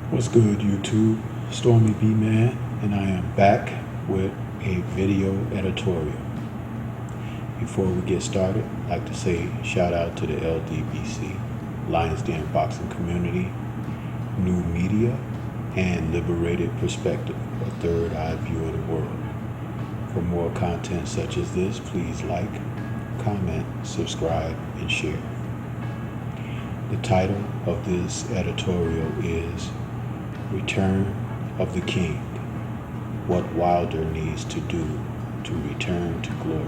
What's good, YouTube? Stormybman, and I am back with a video editorial. Before we get started, I'd like to say shout out to the LDBC, Lions Den Boxing Community, New Media, and Liberated Perspective, a third eye view of the world. For more content such as this, please like, comment, subscribe, and share. The title of this editorial is Return of the King, What Wilder Needs to Do to Return to Glory.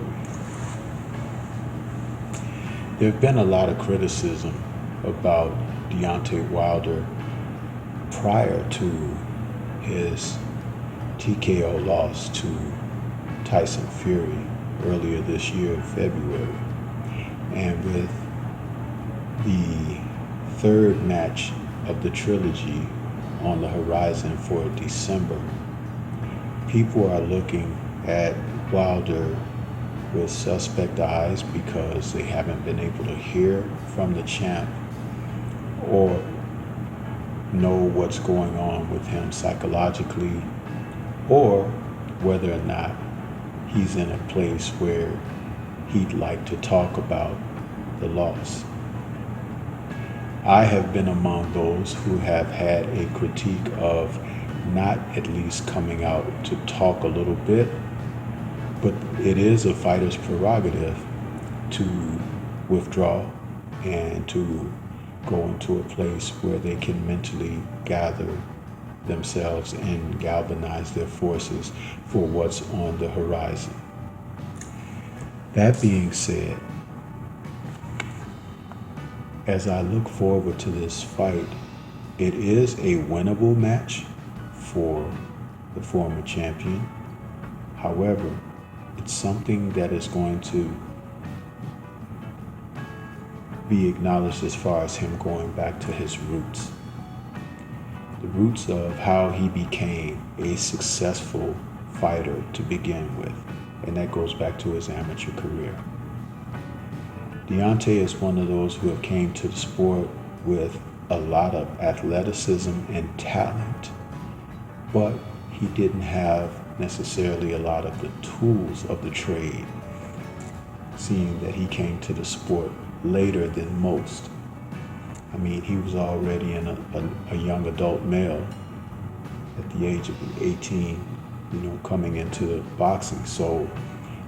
There have been a lot of criticism about Deontay Wilder prior to his TKO loss to Tyson Fury earlier this year in February. And with the third match of the trilogy on the horizon for December, people are looking at Wilder with suspect eyes because they haven't been able to hear from the champ or know what's going on with him psychologically, or whether or not he's in a place where he'd like to talk about the loss. I have been among those who have had a critique of not at least coming out to talk a little bit, but it is a fighter's prerogative to withdraw and to go into a place where they can mentally gather themselves and galvanize their forces for what's on the horizon. That being said, as I look forward to this fight, it is a winnable match for the former champion. However, it's something that is going to be acknowledged as far as him going back to his roots. The roots of how he became a successful fighter to begin with, and that goes back to his amateur career. Deontay is one of those who have came to the sport with a lot of athleticism and talent, but he didn't have necessarily a lot of the tools of the trade, seeing that he came to the sport later than most. I mean, he was already a young adult male at the age of 18, coming into boxing. So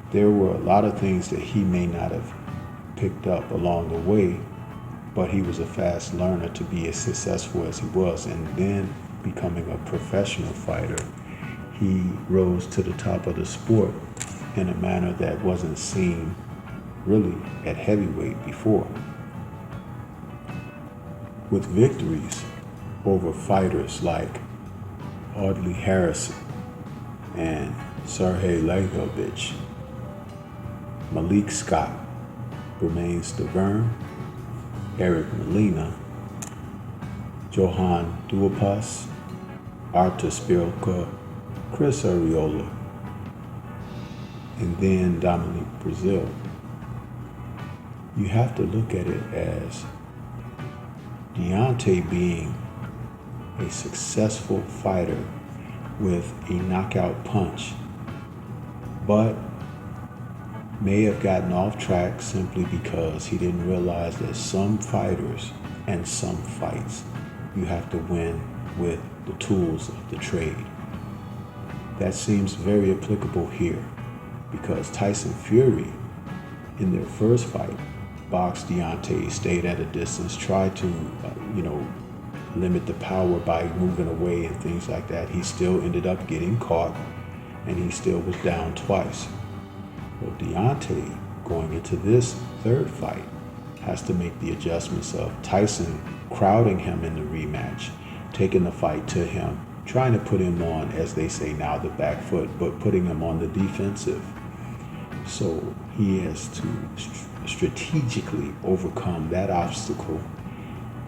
there were a lot of things that he may not have picked up along the way, but he was a fast learner to be as successful as he was. And then becoming a professional fighter, he rose to the top of the sport in a manner that wasn't seen really at heavyweight before, with victories over fighters like Audley Harrison and Sergey Legovich, Malik Scott, Romain Stavern, Eric Molina, Johan Duhaupas, Artur Spilka, Chris Arreola, and then Dominic Brazil. You have to look at it as Deontay being a successful fighter with a knockout punch, but may have gotten off track simply because he didn't realize that some fighters and some fights you have to win with the tools of the trade. That seems very applicable here because Tyson Fury, in their first fight, boxed Deontay, stayed at a distance, tried to, limit the power by moving away and things like that. He still ended up getting caught, and he still was down twice. Well, Deontay, going into this third fight, has to make the adjustments of Tyson crowding him in the rematch, taking the fight to him, trying to put him on, as they say now, the back foot, but putting him on the defensive. So he has to strategically overcome that obstacle.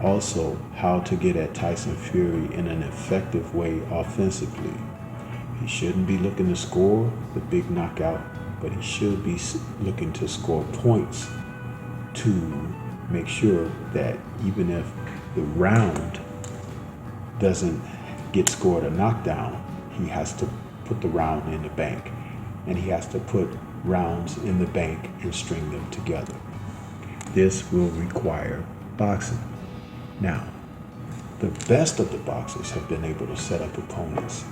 Also, how to get at Tyson Fury in an effective way offensively. He shouldn't be looking to score the big knockout, but he should be looking to score points to make sure that even if the round doesn't get scored a knockdown, he has to put the round in the bank. And he has to put rounds in the bank and string them together. This will require boxing. Now, the best of the boxers have been able to set up opponents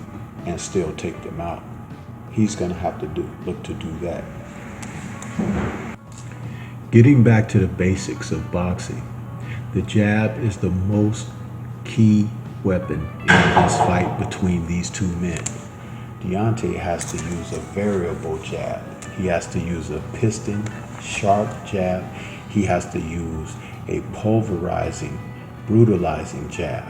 and still take them out. He's going to have to look to do that. Getting back to the basics of boxing, the jab is the most key weapon in this fight between these two men. Deontay has to use a variable jab. He has to use a piston, sharp jab. He has to use a pulverizing, brutalizing jab.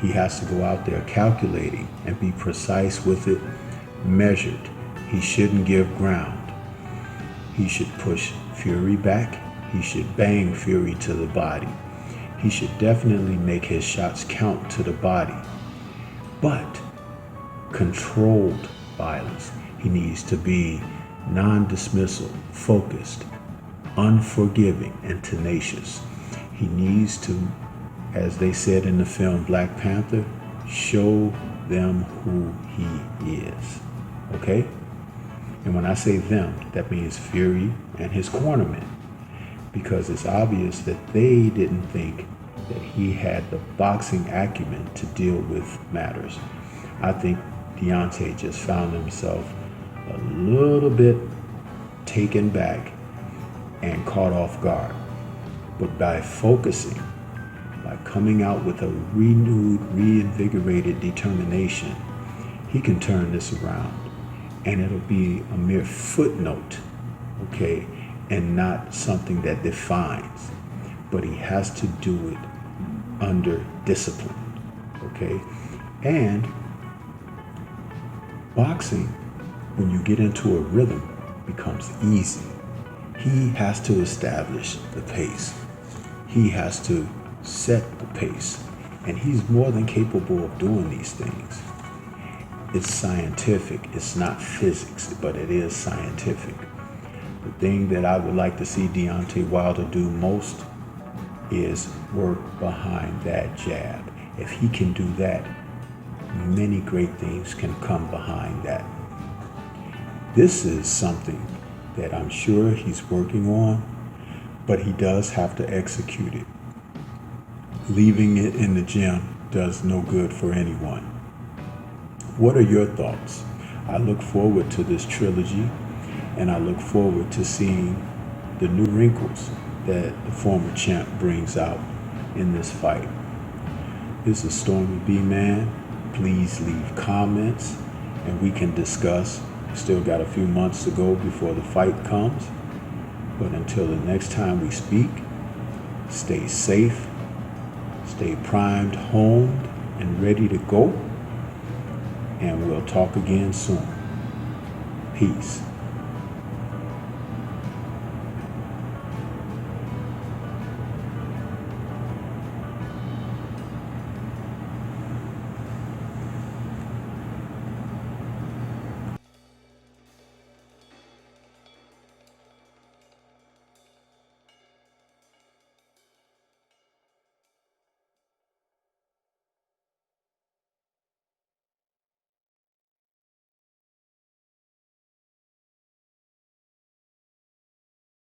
He has to go out there calculating and be precise with it, measured. He shouldn't give ground. He should push Fury back. He should bang Fury to the body. He should definitely make his shots count to the body. But controlled violence. He needs to be non-dismissal, focused, unforgiving, and tenacious. He needs to, as they said in the film Black Panther, show them who he is. Okay? And when I say them, that means Fury and his cornermen, because it's obvious that they didn't think that he had the boxing acumen to deal with matters. I think Deontay just found himself a little bit taken back and caught off guard. But by focusing, by coming out with a renewed, reinvigorated determination, he can turn this around. And it'll be a mere footnote, okay, and not something that defines. But he has to do it under discipline, okay? And boxing, when you get into a rhythm, becomes easy. He has to establish the pace. He has to set the pace. And he's more than capable of doing these things. It's scientific. It's not physics, but it is scientific. The thing that I would like to see Deontay Wilder do most is work behind that jab. If he can do that, many great things can come behind that. This is something that I'm sure he's working on, but he does have to execute it. Leaving it in the gym does no good for anyone. What are your thoughts? I look forward to this trilogy, and I look forward to seeing the new wrinkles that the former champ brings out in this fight. This is Stormybman. Please leave comments and we can discuss. Still got a few months to go before the fight comes. But until the next time we speak, stay safe, stay primed, honed, and ready to go. And we'll talk again soon. Peace.